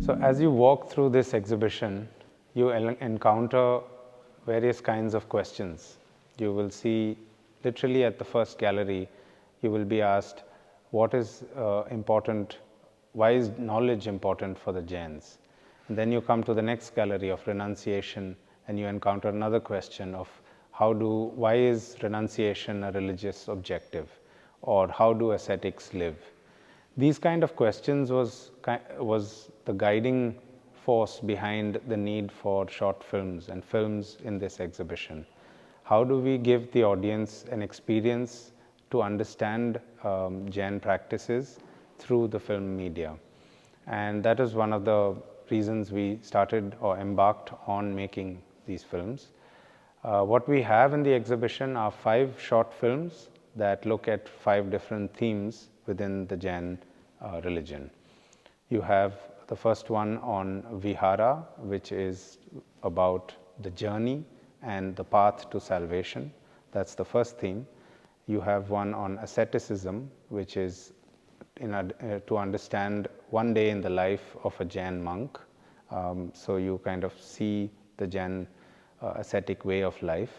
So as you walk through this exhibition, you encounter various kinds of questions. You will see literally at the first gallery, you will be asked, what is important, why is knowledge important for the Jains? And then you come to the next gallery of renunciation and you encounter another question of why is renunciation a religious objective? Or how do ascetics live? These kind of questions was the guiding force behind the need for short films and films in this exhibition. How do we give the audience an experience to understand Jain practices through the film media? And that is one of the reasons we started or embarked on making these films. What we have in the exhibition are 5 short films that look at 5 different themes within the Jain religion. You have the first one on Vihara, which is about the journey and the path to salvation. That's the first theme. You have one on asceticism, which is to understand one day in the life of a Jain monk. So you kind of see the Jain ascetic way of life.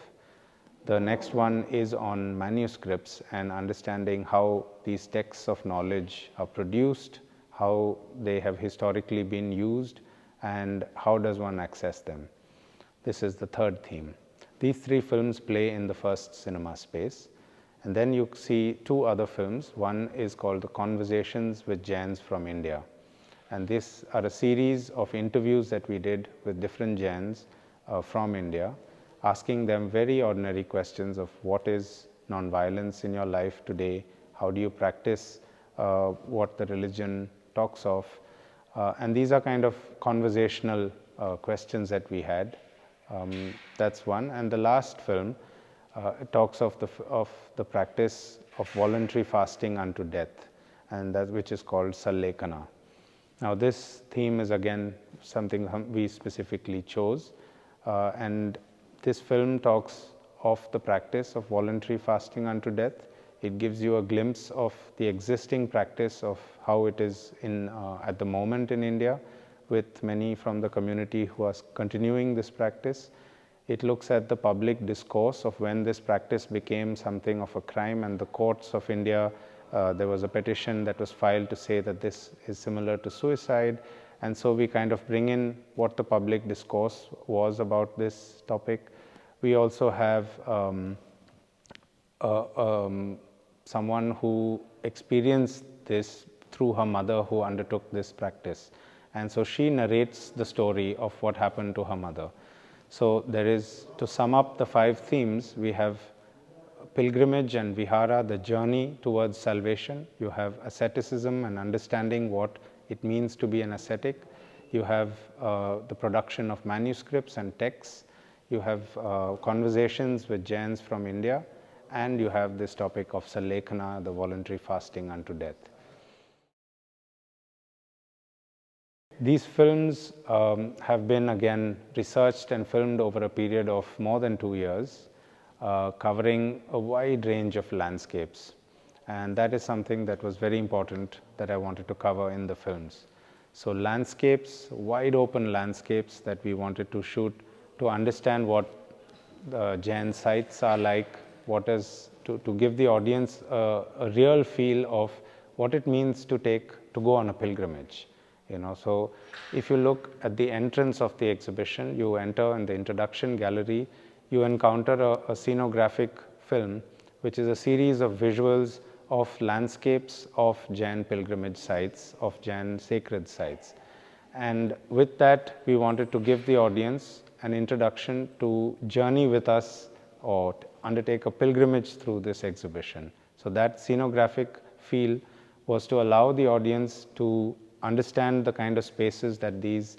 The next one is on manuscripts and understanding how these texts of knowledge are produced, how they have historically been used, and how does one access them. This is the third theme. These 3 films play in the first cinema space. And then you see 2 other films. One is called The Conversations with Jains from India. And these are a series of interviews that we did with different Jains from India, asking them very ordinary questions of what is nonviolence in your life today, how do you practice what the religion talks of, and these are kind of conversational questions that we had. That's one. And the last film it talks of the practice of voluntary fasting unto death, and that which is called Sallekana. Now this theme is again something we specifically chose, and this film talks of the practice of voluntary fasting unto death. It gives you a glimpse of the existing practice of how it is at the moment in India, with many from the community who are continuing this practice. It looks at the public discourse of when this practice became something of a crime, and the courts of India, there was a petition that was filed to say that this is similar to suicide. And so we kind of bring in what the public discourse was about this topic. We also have someone who experienced this through her mother who undertook this practice. And so she narrates the story of what happened to her mother. So there is, to sum up the 5 themes, we have pilgrimage and vihara, the journey towards salvation. You have asceticism and understanding what it means to be an ascetic. You have the production of manuscripts and texts. You have conversations with Jains from India, and you have this topic of Sallekana, the voluntary fasting unto death. These films have been again researched and filmed over a period of more than 2 years, covering a wide range of landscapes. And that is something that was very important that I wanted to cover in the films. So landscapes, wide open landscapes that we wanted to shoot to understand what the Jain sites are like, to give the audience a real feel of what it means to go on a pilgrimage. So if you look at the entrance of the exhibition, you enter in the introduction gallery, you encounter a scenographic film, which is a series of visuals of landscapes of Jain pilgrimage sites, of Jain sacred sites. And with that, we wanted to give the audience an introduction to journey with us or undertake a pilgrimage through this exhibition. So that scenographic feel was to allow the audience to understand the kind of spaces that these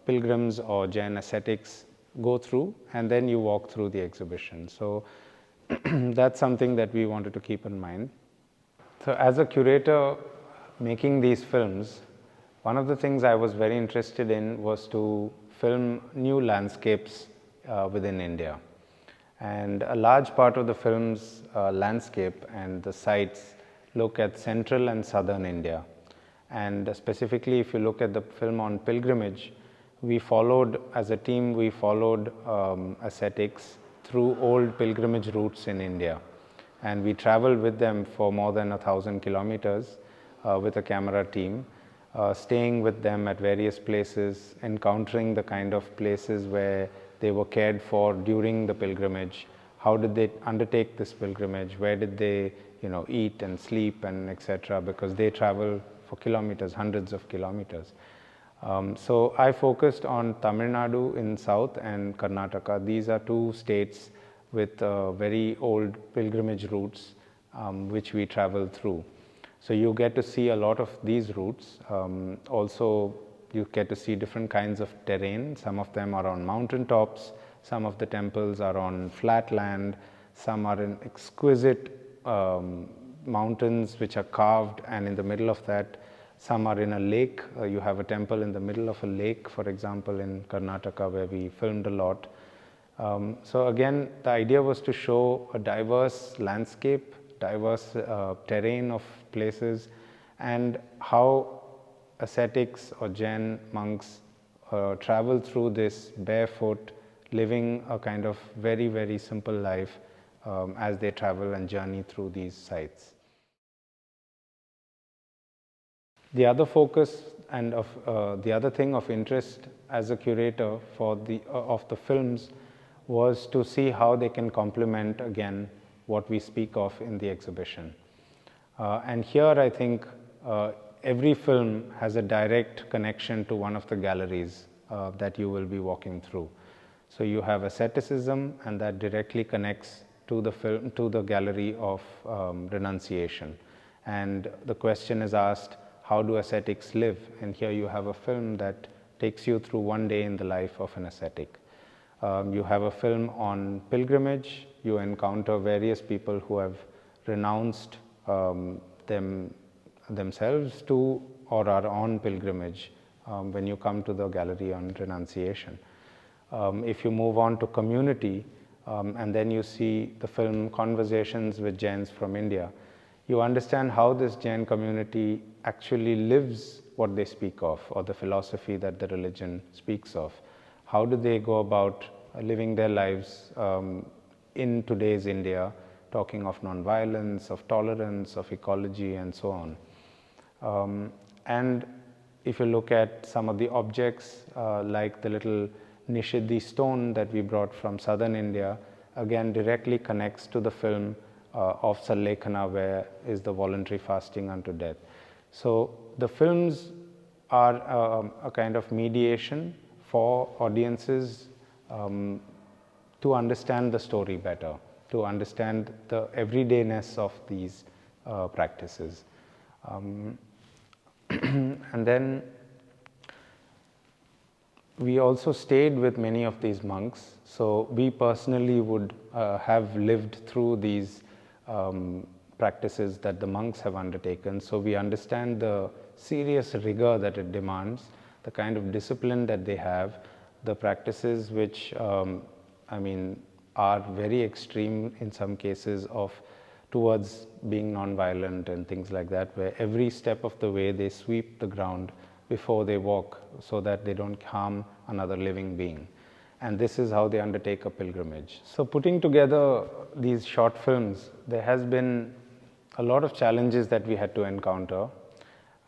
pilgrims or Jain ascetics go through, and then you walk through the exhibition. So that's something that we wanted to keep in mind. So as a curator making these films, one of the things I was very interested in was to film new landscapes within India. And a large part of the film's landscape and the sites look at central and southern India. And specifically, if you look at the film on pilgrimage, we followed, as a team, we followed ascetics through old pilgrimage routes in India. And we traveled with them for more than 1,000 kilometers with a camera team, staying with them at various places, encountering the kind of places where they were cared for during the pilgrimage. How did they undertake this pilgrimage? Where did they, eat and sleep and etc. Because they travel for kilometers, hundreds of kilometers. So I focused on Tamil Nadu in south and Karnataka. These are two states with very old pilgrimage routes which we travel through. So you get to see a lot of these routes. Also, you get to see different kinds of terrain. Some of them are on mountain tops, some of the temples are on flat land, some are in exquisite mountains which are carved, and in the middle of that, some are in a lake. You have a temple in the middle of a lake, for example, in Karnataka, where we filmed a lot. So again, the idea was to show a diverse landscape, diverse terrain of places, and how ascetics or Jain monks travel through this barefoot, living a kind of very, very simple life as they travel and journey through these sites. The other focus and the other thing of interest as a curator for of the films was to see how they can complement again what we speak of in the exhibition. And here I think every film has a direct connection to one of the galleries that you will be walking through. So you have asceticism, and that directly connects to the film, to the gallery of renunciation. And the question is asked, how do ascetics live? And here you have a film that takes you through one day in the life of an ascetic. You have a film on pilgrimage. You encounter various people who have renounced themselves to or are on pilgrimage when you come to the gallery on renunciation. If you move on to community, and then you see the film Conversations with Jains from India, you understand how this Jain community actually lives what they speak of, or the philosophy that the religion speaks of. How do they go about living their lives in today's India, talking of non-violence, of tolerance, of ecology, and so on. And if you look at some of the objects, like the little Nishidhi stone that we brought from southern India, again directly connects to the film of Sallekhana, where is the voluntary fasting unto death. So the films are a kind of mediation for audiences to understand the story better, to understand the everydayness of these practices. And then we also stayed with many of these monks. So we personally would have lived through these practices that the monks have undertaken. So we understand the serious rigor that it demands, the kind of discipline that they have, the practices which are very extreme in some cases towards being non-violent and things like that, where every step of the way they sweep the ground before they walk so that they don't harm another living being. And this is how they undertake a pilgrimage. So putting together these short films, there has been a lot of challenges that we had to encounter.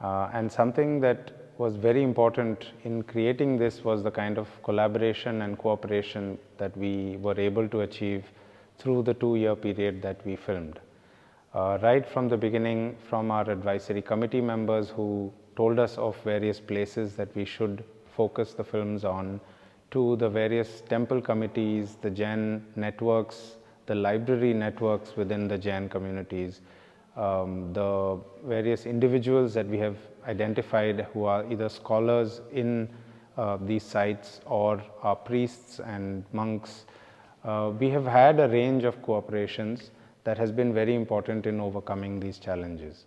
And something that was very important in creating this was the kind of collaboration and cooperation that we were able to achieve through the 2-year period that we filmed. Right from the beginning, from our advisory committee members who told us of various places that we should focus the films on, to the various temple committees, the Jain networks, the library networks within the Jain communities, the various individuals that we have identified who are either scholars in these sites or are priests and monks. We have had a range of cooperations that has been very important in overcoming these challenges.